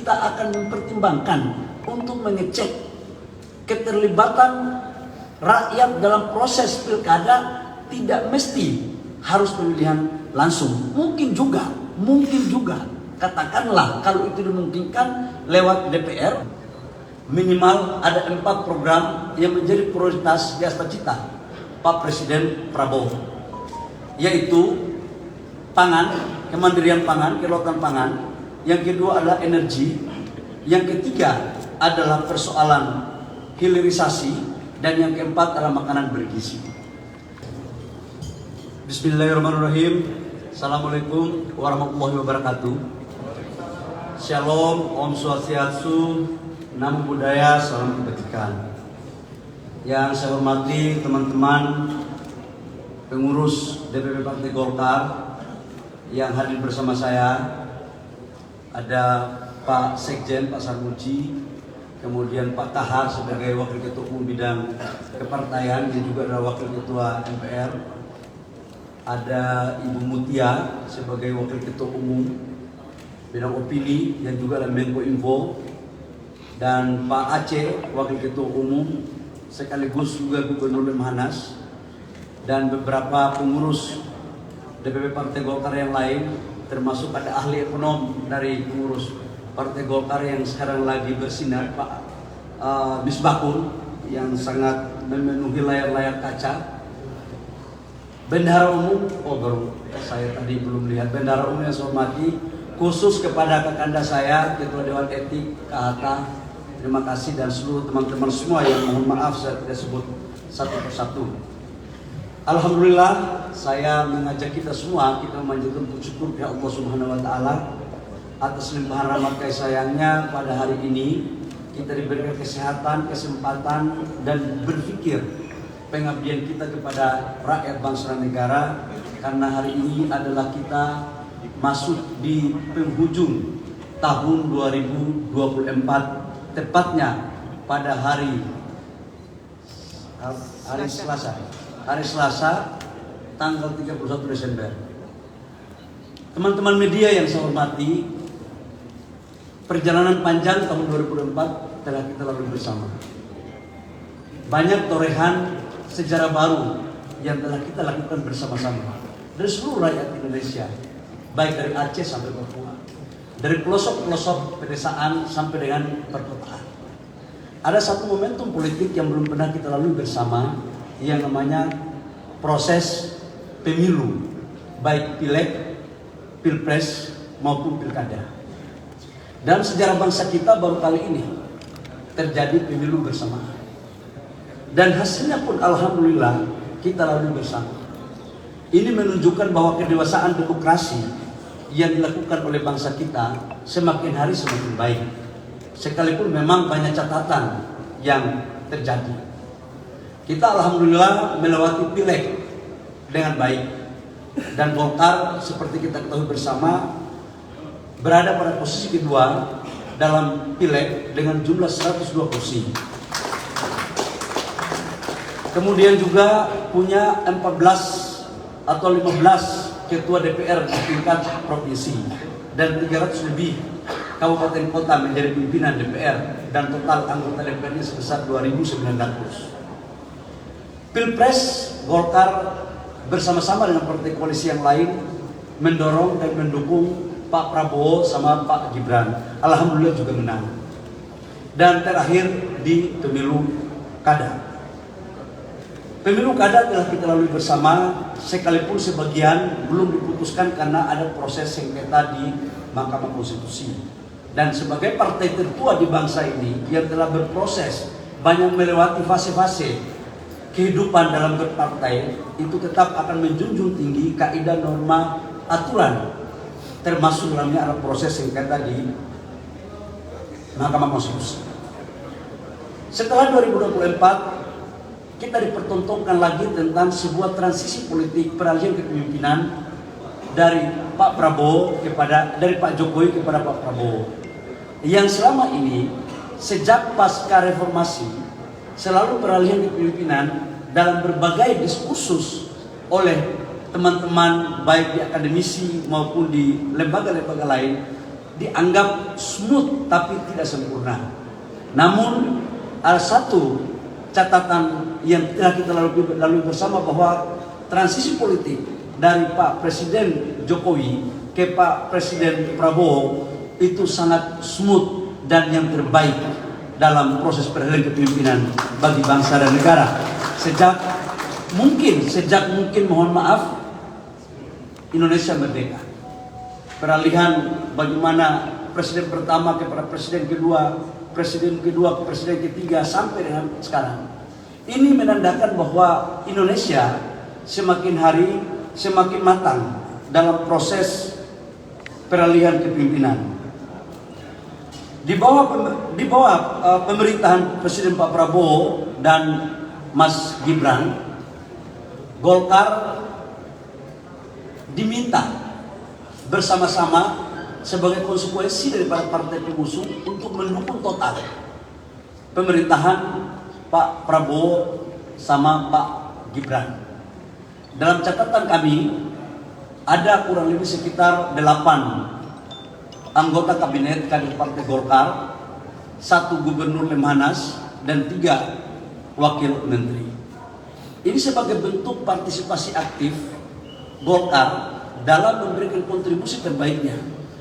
kita akan mempertimbangkan untuk mengecek keterlibatan rakyat dalam proses pilkada. Tidak mesti harus pemilihan langsung, mungkin juga katakanlah kalau itu dimungkinkan lewat DPR, minimal ada 4 program yang menjadi prioritas di atas cita Pak Presiden Prabowo, yaitu pangan, kemandirian pangan, kedaulatan pangan. Yang kedua adalah energi. Yang ketiga adalah persoalan hilirisasi. Dan yang keempat adalah makanan bergizi. Bismillahirrahmanirrahim. Assalamualaikum warahmatullahi wabarakatuh. Shalom, Om Swastiastu, Namo Buddhaya, salam kebajikan. Yang saya hormati teman-teman pengurus DPP Partai Golkar yang hadir bersama saya. Ada Pak Sekjen, Pak Sarmuji, kemudian Pak Tahar sebagai Wakil Ketua Umum Bidang Kepartaian yang juga adalah Wakil Ketua MPR. Ada Ibu Mutia sebagai Wakil Ketua Umum Bidang Opini yang juga adalah Menko Info. Dan Pak Aceh, Wakil Ketua Umum sekaligus juga Gubernur Lemhanas. Dan beberapa pengurus DPP Partai Golkar yang lain, termasuk ada ahli ekonom dari pengurus Partai Golkar yang sekarang lagi bersinar, Pak Misbahun, yang sangat memenuhi layar-layar kaca. Bendahara Umum, saya tadi belum lihat. Bendahara Umum yang saya hormati, khusus kepada kakanda saya, Ketua Dewan Etik, Kak Hatta, terima kasih, dan seluruh teman-teman semua yang mohon maaf saya tidak sebut satu persatu. Alhamdulillah, saya mengajak kita semua, kita memanjatkan syukur kepada Allah Subhanahu Wa Taala atas limpahan rahmat kasih sayangnya pada hari ini. Kita diberikan kesehatan, kesempatan, dan berpikir pengabdian kita kepada rakyat bangsa dan negara, karena hari ini adalah kita masuk di penghujung tahun 2024, tepatnya pada hari Selasa tanggal 31 Desember. Teman-teman media yang saya hormati, perjalanan panjang tahun 2024 telah kita lalui bersama. Banyak torehan sejarah baru yang telah kita lakukan bersama-sama dari seluruh rakyat Indonesia, baik dari Aceh sampai Papua, dari pelosok-pelosok pedesaan sampai dengan perkotaan. Ada satu momentum politik yang belum pernah kita lalui bersama, yang namanya proses pemilu, baik pileg, pilpres maupun pilkada. Dalam sejarah bangsa kita baru kali ini terjadi pemilu bersama. Dan hasilnya pun alhamdulillah kita lalui bersama. Ini menunjukkan bahwa kedewasaan demokrasi yang dilakukan oleh bangsa kita semakin hari semakin baik. Sekalipun memang banyak catatan yang terjadi. Kita alhamdulillah melewati pileg dengan baik. Dan Golkar seperti kita ketahui bersama berada pada posisi kedua dalam pileg dengan jumlah 102 kursi. Kemudian juga punya 14 atau 15 ketua DPR di tingkat provinsi dan 300 lebih kabupaten kota menjadi pimpinan DPR, dan total anggota DPR-nya sebesar 2.900. Pilpres, Golkar bersama-sama dengan partai koalisi yang lain mendorong dan mendukung Pak Prabowo sama Pak Gibran. Alhamdulillah juga menang. Dan terakhir di pemilu kada. Pemilu kada telah kita lalui bersama, sekalipun sebagian belum diputuskan karena ada proses sengketa di Mahkamah Konstitusi. Dan sebagai partai tertua di bangsa ini yang telah berproses banyak melewati fase-fase kehidupan dalam berpartai, itu tetap akan menjunjung tinggi kaidah, norma, aturan, termasuk dalamnya ada proses sengketa di Mahkamah Konstitusi. Setelah 2024 kita dipertontonkan lagi tentang sebuah transisi politik peralihan kepemimpinan dari Pak Jokowi kepada Pak Prabowo, yang selama ini sejak pasca reformasi selalu peralihan kepemimpinan dalam berbagai diskursus oleh teman-teman baik di akademisi maupun di lembaga-lembaga lain dianggap smooth tapi tidak sempurna. Namun ada satu catatan yang telah kita lalui bersama, bahwa transisi politik dari Pak Presiden Jokowi ke Pak Presiden Prabowo itu sangat smooth dan yang terbaik dalam proses peralihan kepemimpinan bagi bangsa dan negara. Sejak mungkin mohon maaf Indonesia merdeka. Peralihan bagaimana presiden pertama kepada presiden kedua ke presiden ketiga sampai dengan sekarang. Ini menandakan bahwa Indonesia semakin hari semakin matang dalam proses peralihan kepemimpinan. Di bawah pemerintahan Presiden Pak Prabowo dan Mas Gibran, Golkar diminta bersama-sama sebagai konsekuensi daripada partai pengusung untuk mendukung total pemerintahan Pak Prabowo sama Pak Gibran. Dalam catatan kami ada kurang lebih sekitar 8 anggota kabinet kader Partai Golkar, 1 gubernur Lemhanas, dan 3 wakil menteri. Ini sebagai bentuk partisipasi aktif Golkar dalam memberikan kontribusi terbaiknya.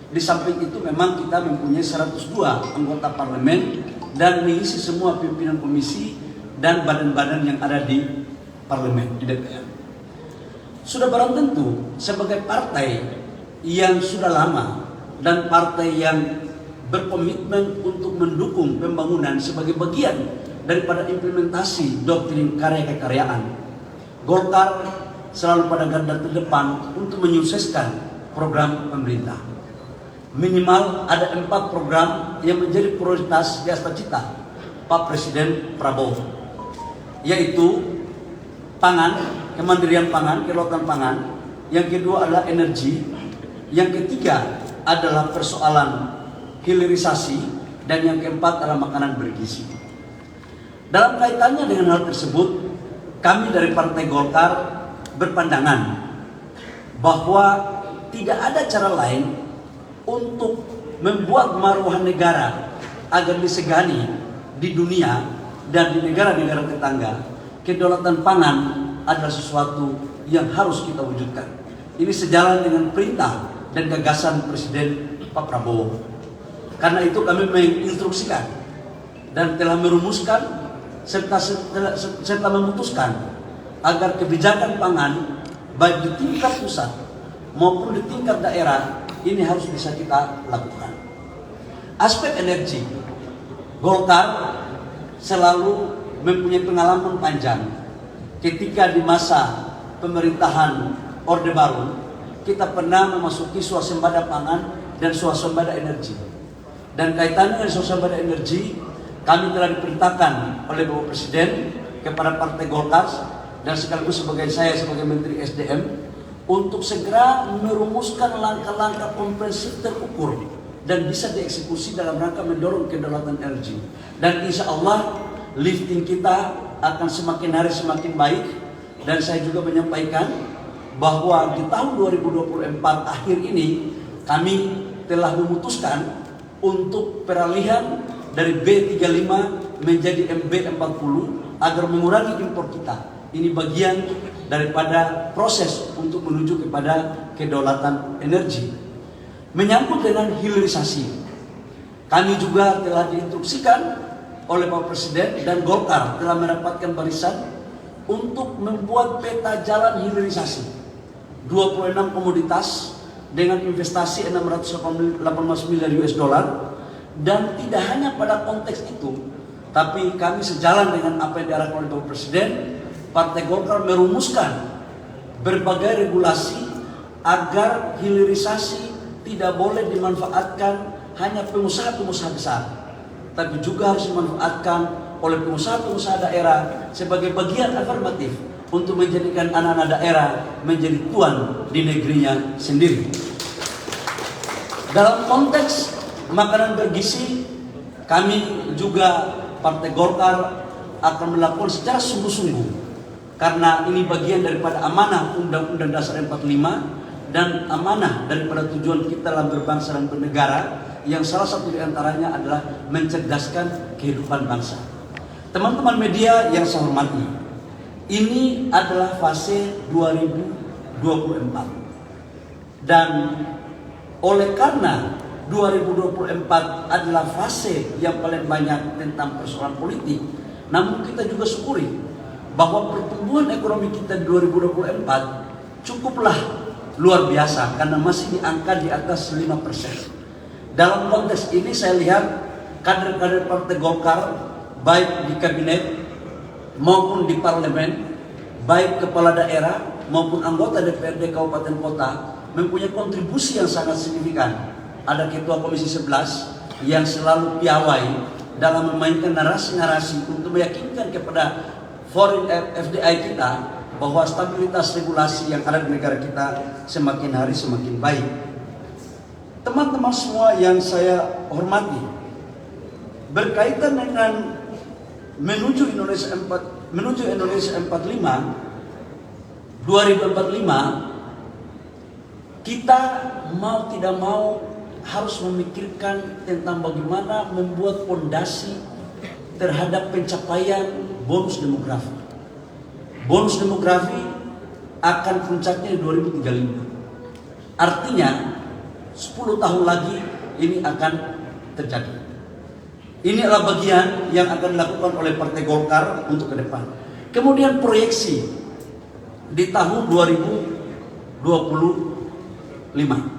Di samping itu memang kita mempunyai 102 anggota parlemen dan mengisi semua pimpinan komisi dan badan-badan yang ada di parlemen, di DPR. Sudah barang tentu sebagai partai yang sudah lama dan partai yang berkomitmen untuk mendukung pembangunan sebagai bagian daripada implementasi doktrin karya kekaryaan, Golkar selalu pada garda terdepan untuk menyukseskan program pemerintah. Minimal ada 4 program yang menjadi prioritas di atas cita Pak Presiden Prabowo, yaitu pangan, kemandirian pangan, kedaulatan pangan. Yang kedua adalah energi. Yang ketiga adalah persoalan hilirisasi, dan yang keempat adalah makanan bergizi. Dalam kaitannya dengan hal tersebut, kami dari Partai Golkar berpandangan bahwa tidak ada cara lain untuk membuat maruah negara agar disegani di dunia dan di negara-negara tetangga. Kedaulatan pangan adalah sesuatu yang harus kita wujudkan. Ini sejalan dengan perintah dan gagasan Presiden Pak Prabowo. Karena itu kami menginstruksikan dan telah merumuskan serta memutuskan agar kebijakan pangan baik di tingkat pusat maupun di tingkat daerah ini harus bisa kita lakukan. Aspek energi, Golkar selalu mempunyai pengalaman panjang. Ketika di masa pemerintahan Orde Baru, kita pernah memasuki swasembada pangan dan swasembada energi. Dan kaitannya dengan swasembada energi, kami telah diperintahkan oleh Bapak Presiden kepada Partai Golkar dan sekaligus sebagai saya sebagai Menteri SDM untuk segera merumuskan langkah-langkah komprehensif terukur dan bisa dieksekusi dalam rangka mendorong kedaulatan energi. Dan insya Allah lifting kita akan semakin hari semakin baik. Dan saya juga menyampaikan bahwa di tahun 2024 akhir ini kami telah memutuskan untuk peralihan dari B35 menjadi MB40 agar mengurangi impor kita. Ini bagian daripada proses untuk menuju kepada kedaulatan energi. Menyangkut dengan hilirisasi, kami juga telah diinstruksikan oleh Pak Presiden dan Golkar telah mendapatkan barisan untuk membuat peta jalan hilirisasi 26 komoditas dengan investasi 618 miliar US dollar. Dan tidak hanya pada konteks itu, tapi kami sejalan dengan apa yang diarahkan oleh Bapak Presiden, Partai Golkar merumuskan berbagai regulasi agar hilirisasi tidak boleh dimanfaatkan hanya pengusaha-pengusaha besar, tapi juga harus dimanfaatkan oleh pengusaha-pengusaha daerah sebagai bagian afirmatif untuk menjadikan anak-anak daerah menjadi tuan di negerinya sendiri. Dalam konteks makanan bergizi, kami juga Partai Golkar akan melakukan secara sungguh-sungguh, karena ini bagian daripada amanah Undang-Undang Dasar 45 dan amanah daripada tujuan kita dalam berbangsa dan bernegara, yang salah satu di antaranya adalah mencerdaskan kehidupan bangsa. Teman-teman media yang saya hormati, ini adalah fase 2024. Dan oleh karena 2024 adalah fase yang paling banyak tentang persoalan politik, namun kita juga syukuri bahwa pertumbuhan ekonomi kita di 2024 cukuplah luar biasa karena masih diangkat di atas 5%. Dalam konteks ini saya lihat kader-kader Partai Golkar baik di kabinet maupun di parlemen, baik kepala daerah maupun anggota DPRD kabupaten kota mempunyai kontribusi yang sangat signifikan. Ada Ketua Komisi 11 yang selalu piawai dalam memainkan narasi-narasi untuk meyakinkan kepada foreign FDI kita bahwa stabilitas regulasi yang ada di negara kita semakin hari semakin baik. Teman-teman semua yang saya hormati, berkaitan dengan menuju Indonesia 2045, kita mau tidak mau harus memikirkan tentang bagaimana membuat fondasi terhadap pencapaian bonus demografi. Bonus demografi akan puncaknya di 2035. Artinya 10 tahun lagi ini akan terjadi. Ini adalah bagian yang akan dilakukan oleh Partai Golkar untuk ke depan. Kemudian proyeksi di tahun 2025.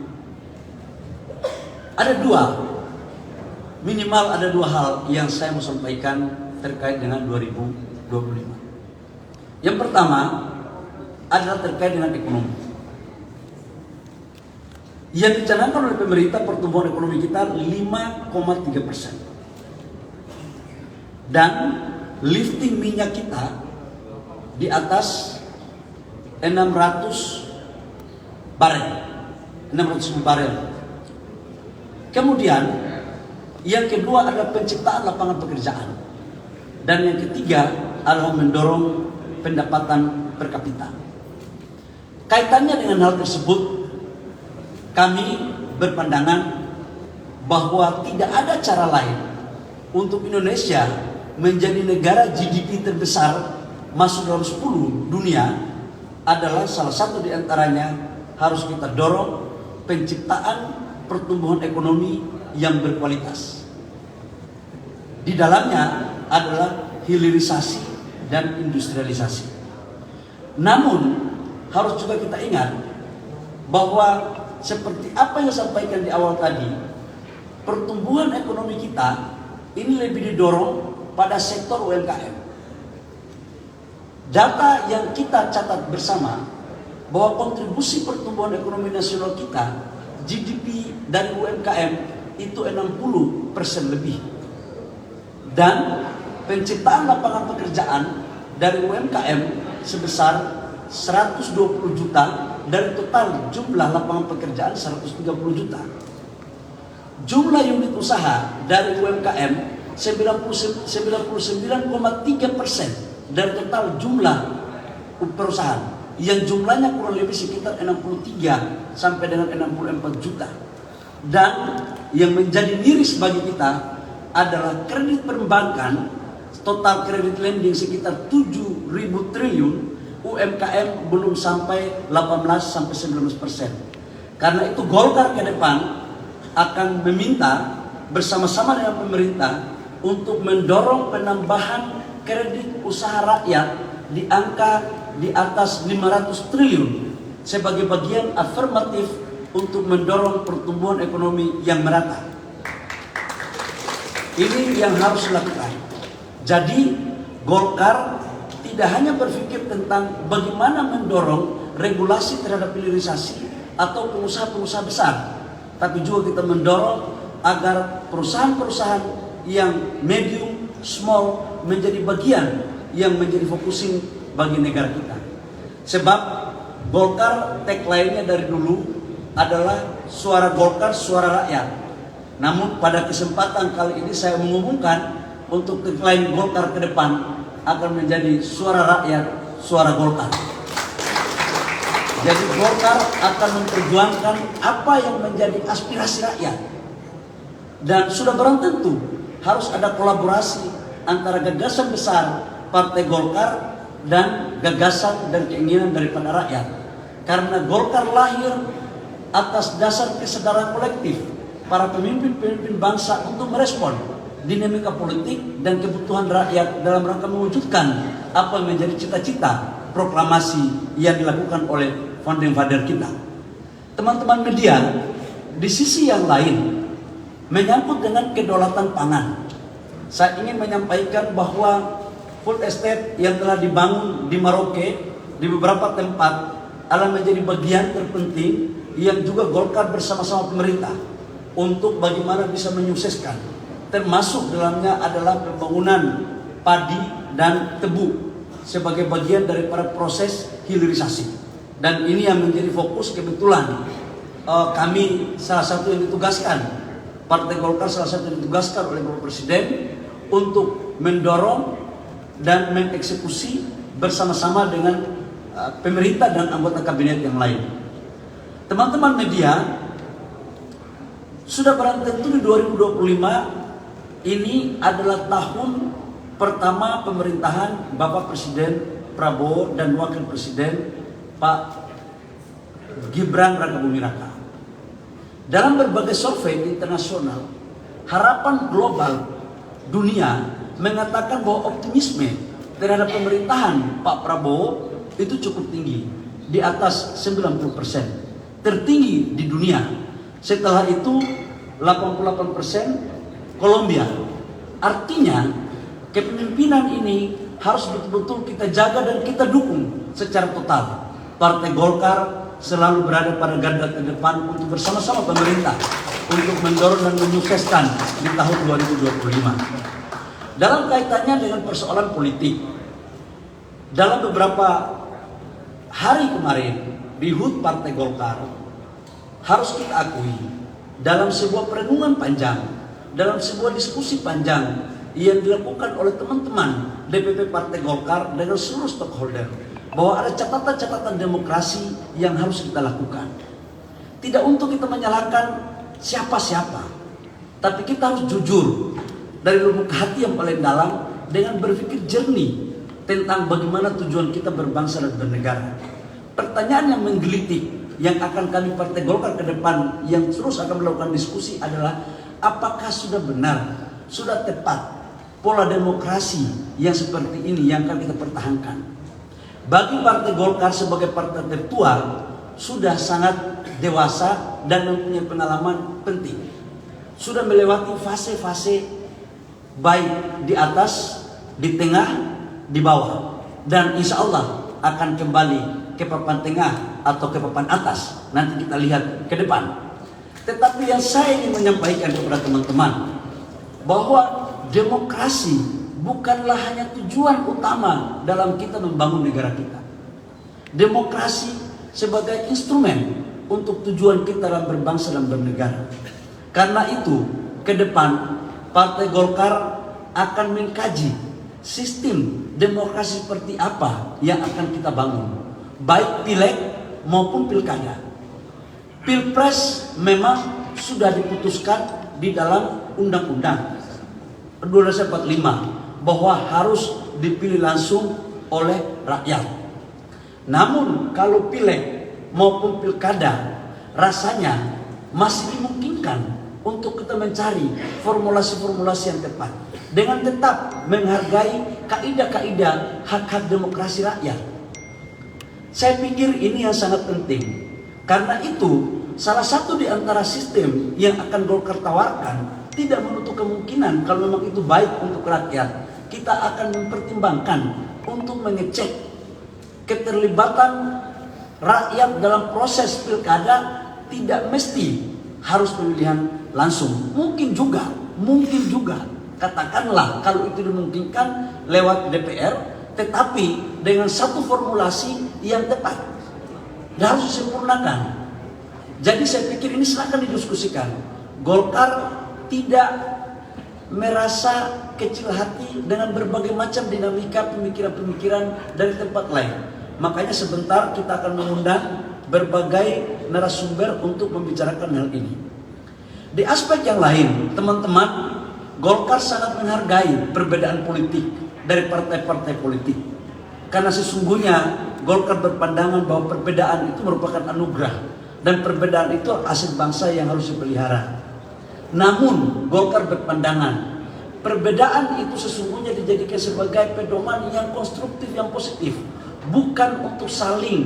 Minimal ada dua hal yang saya mau sampaikan terkait dengan 2025. Yang pertama adalah terkait dengan ekonomi. Yang dicanangkan oleh pemerintah pertumbuhan ekonomi kita 5,3%. Dan lifting minyak kita di atas 600 barel. Kemudian yang kedua adalah penciptaan lapangan pekerjaan. Dan yang ketiga adalah mendorong pendapatan per kapita. Kaitannya dengan hal tersebut, kami berpandangan bahwa tidak ada cara lain untuk Indonesia menjadi negara GDP terbesar masuk dalam 10 dunia adalah salah satu di antaranya harus kita dorong penciptaan pertumbuhan ekonomi yang berkualitas. Di dalamnya adalah hilirisasi dan industrialisasi. Namun harus juga kita ingat bahwa seperti apa yang saya sampaikan di awal tadi, pertumbuhan ekonomi kita ini lebih didorong pada sektor UMKM. Data yang kita catat bersama bahwa kontribusi pertumbuhan ekonomi nasional kita, GDP dari UMKM itu 60% lebih. Dan penciptaan lapangan pekerjaan dari UMKM sebesar 120 juta dari total jumlah lapangan pekerjaan 130 juta. Jumlah unit usaha dari UMKM 99,3% dari total jumlah perusahaan yang jumlahnya kurang lebih sekitar 63 sampai dengan 64 juta. Dan yang menjadi miris bagi kita adalah kredit perbankan, total kredit lending sekitar 7.000 triliun, UMKM belum sampai 18-19%. Karena itu Golkar ke depan akan meminta bersama-sama dengan pemerintah untuk mendorong penambahan kredit usaha rakyat di angka di atas 500 triliun sebagai bagian afirmatif untuk mendorong pertumbuhan ekonomi yang merata. Ini yang harus dilakukan. Jadi Golkar tidak hanya berpikir tentang bagaimana mendorong regulasi terhadap hilirisasi atau pengusaha-pengusaha besar, tapi juga kita mendorong agar perusahaan-perusahaan yang medium, small menjadi bagian yang menjadi focusing bagi negara kita. Sebab Golkar tagline-nya dari dulu adalah suara Golkar, suara rakyat. Namun pada kesempatan kali ini saya mengumumkan untuk tagline Golkar ke depan akan menjadi suara rakyat, suara Golkar. Jadi Golkar akan memperjuangkan apa yang menjadi aspirasi rakyat. Dan sudah barang tentu harus ada kolaborasi antara gagasan besar Partai Golkar dan gagasan dan keinginan daripada rakyat. Karena Golkar lahir atas dasar kesadaran kolektif para pemimpin-pemimpin bangsa untuk merespon dinamika politik dan kebutuhan rakyat dalam rangka mewujudkan apa yang menjadi cita-cita proklamasi yang dilakukan oleh founding father kita. Teman-teman media, di sisi yang lain menyangkut dengan kedaulatan pangan, saya ingin menyampaikan bahwa food estate yang telah dibangun di Merauke di beberapa tempat adalah menjadi bagian terpenting yang juga Golkar bersama-sama pemerintah untuk bagaimana bisa menyukseskan, termasuk dalamnya adalah pembangunan padi dan tebu sebagai bagian daripada proses hilirisasi. Dan ini yang menjadi fokus. Kebetulan kami salah satu yang ditugaskan, Partai Golkar salah satu yang ditugaskan oleh Bapak Presiden untuk mendorong dan mengeksekusi bersama-sama dengan pemerintah dan anggota kabinet yang lain. Teman-teman media, sudah barang tentu di 2025 ini adalah tahun pertama pemerintahan Bapak Presiden Prabowo dan Wakil Presiden Pak Gibran Rakabuming Raka. Dalam berbagai survei internasional, harapan global dunia mengatakan bahwa optimisme terhadap pemerintahan Pak Prabowo itu cukup tinggi, di atas 90%, tertinggi di dunia. Setelah itu 88% Kolombia. Artinya kepemimpinan ini harus betul-betul kita jaga dan kita dukung secara total. Partai Golkar selalu berada pada garda terdepan untuk bersama-sama pemerintah untuk mendorong dan menyukseskan di tahun 2025. Dalam kaitannya dengan persoalan politik, dalam beberapa hari kemarin di HUT Partai Golkar, harus kita akui dalam sebuah perenungan panjang, dalam sebuah diskusi panjang yang dilakukan oleh teman-teman DPP Partai Golkar dengan seluruh stakeholder, bahwa ada catatan-catatan demokrasi yang harus kita lakukan. Tidak untuk kita menyalahkan siapa-siapa, tapi kita harus jujur dari lubuk hati yang paling dalam dengan berpikir jernih tentang bagaimana tujuan kita berbangsa dan bernegara. Pertanyaan yang menggelitik yang akan kami Partai Golkar ke depan yang terus akan melakukan diskusi adalah, apakah sudah benar, sudah tepat pola demokrasi yang seperti ini yang akan kita pertahankan. Bagi Partai Golkar sebagai partai tertua sudah sangat dewasa dan mempunyai pengalaman penting. Sudah melewati fase-fase baik di atas, di tengah, di bawah. Dan insya Allah akan kembali ke papan tengah atau ke papan atas. Nanti kita lihat ke depan. Tetapi yang saya ingin menyampaikan kepada teman-teman, bahwa demokrasi bukanlah hanya tujuan utama dalam kita membangun negara kita. Demokrasi sebagai instrumen untuk tujuan kita dalam berbangsa dan bernegara. Karena itu, ke depan Partai Golkar akan mengkaji sistem demokrasi seperti apa yang akan kita bangun, baik pileg maupun pilkada. Pilpres memang sudah diputuskan di dalam undang-undang 1245 bahwa harus dipilih langsung oleh rakyat. Namun kalau pileg maupun pilkada rasanya masih dimungkinkan untuk kita mencari formulasi-formulasi yang tepat dengan tetap menghargai kaidah-kaidah hak-hak demokrasi rakyat. Saya pikir ini yang sangat penting. Karena itu salah satu di antara sistem yang akan Golkar tawarkan tidak menutup kemungkinan kalau memang itu baik untuk rakyat, kita akan mempertimbangkan untuk mengecek keterlibatan rakyat dalam proses pilkada. Tidak mesti harus pemilihan langsung. Mungkin juga katakanlah kalau itu dimungkinkan lewat DPR, tetapi dengan satu formulasi yang tepat dan harus disempurnakan. Jadi saya pikir ini silakan didiskusikan. Golkar tidak merasa kecil hati dengan berbagai macam dinamika pemikiran-pemikiran dari tempat lain. Makanya sebentar kita akan mengundang berbagai narasumber untuk membicarakan hal ini. Di aspek yang lain, teman-teman, Golkar sangat menghargai perbedaan politik dari partai-partai politik. Karena sesungguhnya Golkar berpandangan bahwa perbedaan itu merupakan anugerah dan perbedaan itu aset bangsa yang harus dipelihara. Namun Golkar berpandangan perbedaan itu sesungguhnya dijadikan sebagai pedoman yang konstruktif, yang positif, bukan untuk saling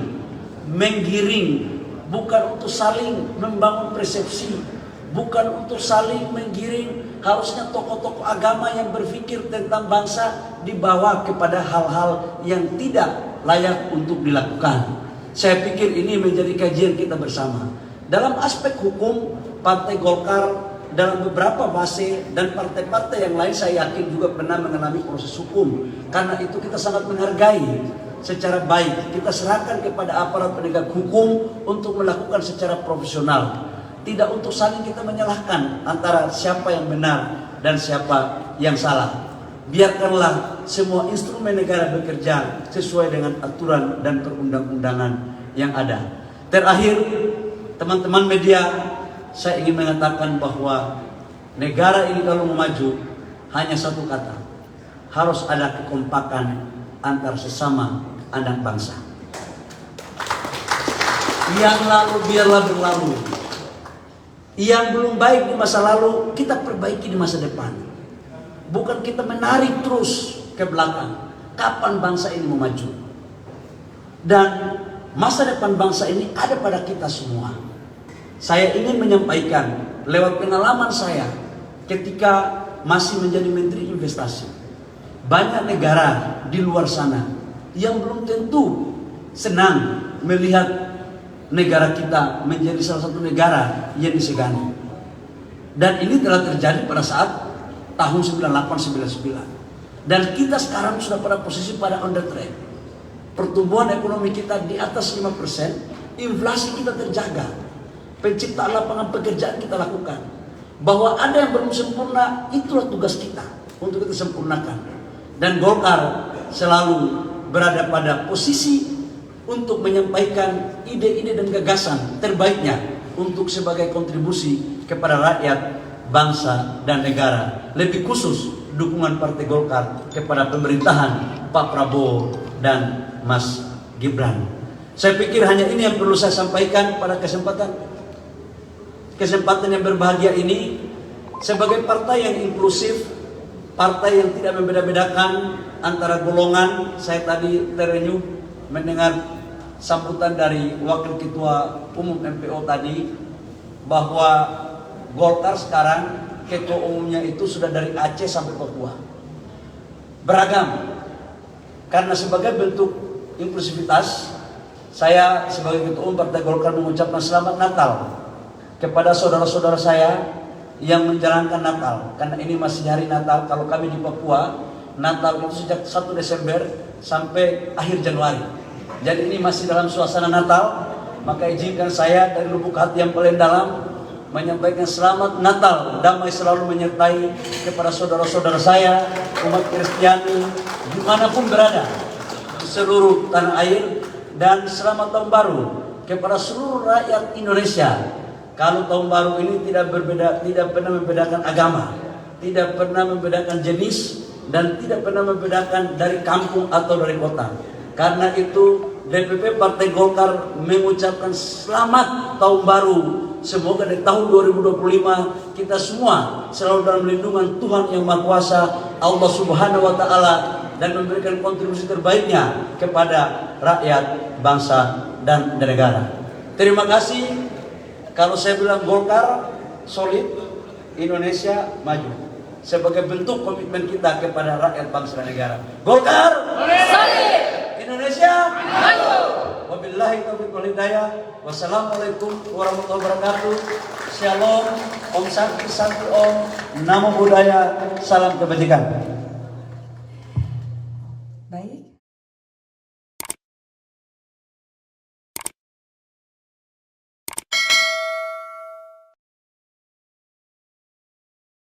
menggiring, bukan untuk saling membangun persepsi, bukan untuk saling menggiring. Harusnya tokoh-tokoh agama yang berpikir tentang bangsa dibawa kepada hal-hal yang tidak layak untuk dilakukan. Saya pikir ini menjadi kajian kita bersama. Dalam aspek hukum, Partai Golkar dalam beberapa fase dan partai-partai yang lain saya yakin juga pernah mengalami proses hukum. Karena itu kita sangat menghargai secara baik. Kita serahkan kepada aparat penegak hukum untuk melakukan secara profesional. Tidak untuk saling kita menyalahkan antara siapa yang benar dan siapa yang salah. Biarkanlah semua instrumen negara bekerja sesuai dengan aturan dan perundang-undangan yang ada. Terakhir, teman-teman media, saya ingin mengatakan bahwa negara ini kalau mau maju hanya satu kata, harus ada kekompakan antar sesama anak bangsa. Yang lalu biarlah berlalu. Yang belum baik di masa lalu kita perbaiki di masa depan. Bukan kita menarik terus ke belakang. Kapan bangsa ini mau maju? Dan masa depan bangsa ini ada pada kita semua. Saya ingin menyampaikan lewat pengalaman saya ketika masih menjadi Menteri Investasi. Banyak negara di luar sana yang belum tentu senang melihat negara kita menjadi salah satu negara yang disegani. Dan ini telah terjadi pada saat tahun 98-99. Dan kita sekarang sudah pada posisi pada on the track. Pertumbuhan ekonomi kita di atas 5%, inflasi kita terjaga. Penciptaan lapangan pekerjaan kita lakukan. Bahwa ada yang belum sempurna, itulah tugas kita untuk kita sempurnakan. Dan Golkar selalu berada pada posisi untuk menyampaikan ide-ide dan gagasan terbaiknya untuk sebagai kontribusi kepada rakyat, bangsa, dan negara. Lebih khusus dukungan Partai Golkar kepada pemerintahan Pak Prabowo dan Mas Gibran. Saya pikir hanya ini yang perlu saya sampaikan pada kesempatan yang berbahagia ini. Sebagai partai yang inklusif, partai yang tidak membeda-bedakan antara golongan. Saya tadi terenyuh mendengar sambutan dari Wakil Ketua Umum MPO tadi bahwa Golkar sekarang ketua umumnya itu sudah dari Aceh sampai Papua. Beragam. Karena sebagai bentuk inklusivitas, saya sebagai ketua umum Partai Golkar mengucapkan selamat Natal kepada saudara-saudara saya yang menjalankan Natal. Karena ini masih hari Natal. Kalau kami di Papua, Natal itu sejak 1 Desember sampai akhir Januari. Jadi ini masih dalam suasana Natal. Maka izinkan saya dari lubuk hati yang paling dalam menyampaikan selamat Natal, damai selalu menyertai kepada saudara-saudara saya umat Kristiani dimanapun berada di seluruh tanah air, dan selamat tahun baru kepada seluruh rakyat Indonesia. Kalau tahun baru ini tidak pernah membedakan agama, tidak pernah membedakan jenis, dan tidak pernah membedakan dari kampung atau dari kota. Karena itu DPP Partai Golkar mengucapkan selamat tahun baru. Semoga di tahun 2025 kita semua selalu dalam lindungan Tuhan Yang Maha Kuasa, Allah Subhanahu wa Ta'ala, dan memberikan kontribusi terbaiknya kepada rakyat, bangsa, dan negara. Terima kasih. Kalau saya bilang Golkar solid, Indonesia maju. Sebagai bentuk komitmen kita kepada rakyat, bangsa, dan negara. Golkar solid, Indonesia maju. Wabillahi taufiq wal hidayah. Wassalamualaikum warahmatullahi wabarakatuh. Shalom, Om Santi Santi Om, Namo Buddhaya, salam kebajikan.